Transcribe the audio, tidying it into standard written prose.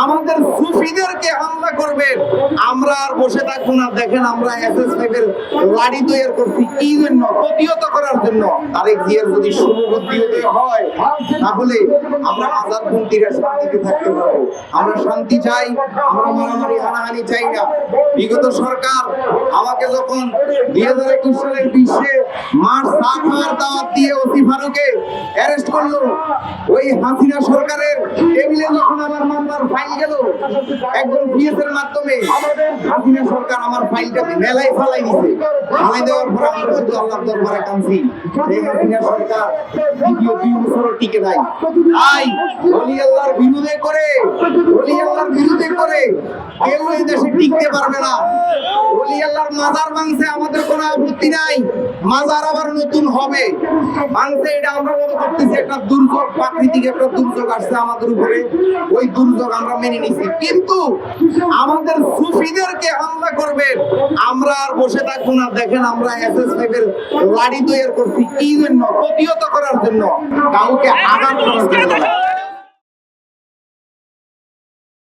আমাদের সুফিদেরকে হামলা করবেন, আমরা আর বসে থাকবো না। দেখেন আমরা SS5 এর লাড়ি তৈরি করছি কি জন্য? প্রতিহত করার জন্য। তারেক জিয়ার যদি শুভবুদ্ধি হয় তাহলে আমরা আজাদপন্থীরা শান্তিতে থাকতে পারবো। আমরা শান্তি চাই, আমরা মারামারি হানাহানি চাই না। বিগত সরকার আমাকে যখন 2021 সালের 20 মার্চ চা খাওয়ার দাওয়াত দিয়ে ওসি ফারুকে অ্যারেস্ট করলো, ওই হাসিনা সরকারের টেবিলে যখন আমার মামলার ফাইল গেল একজন PS এর মাধ্যমে, হাসিনা সরকার আমার ফাইলটাকে মেলায় ফালাই দিছে। ফালাই দেওয়ার পর আমরা শুধু আল্লাহর দরবারে কাঁদছি, এই হাসিনা সরকার দ্বিতীয় 2 বছর টিকে নাই। তাই ওলি আল্লাহর বিরুদ্ধে করে কেউ এই দেশে টিকতে পারবে না। ওলি আল্লাহর মাজার ভাঙছে, আমাদের কোনো আপত্তি নাই, মাজার আবার নতুন হবে। ভাঙছে এটা আমরা মনে করতেছি একটা দুর্যোগ, প্রাকৃতিক একটা দুর্যোগ আসছে আমাদের উপরে, ওই দুর্যোগ আমরা মেনে নিছি। কিন্তু আমাদের সুফিদেরকে হামলা করবেন, আমরা আর বসে থাকবো না। দেখেন আমরা SS5 এর লাড়ি তৈরি করছি কি জন্য? প্রতিহত করার জন্য, কাউকে আঘাত করার জন্য।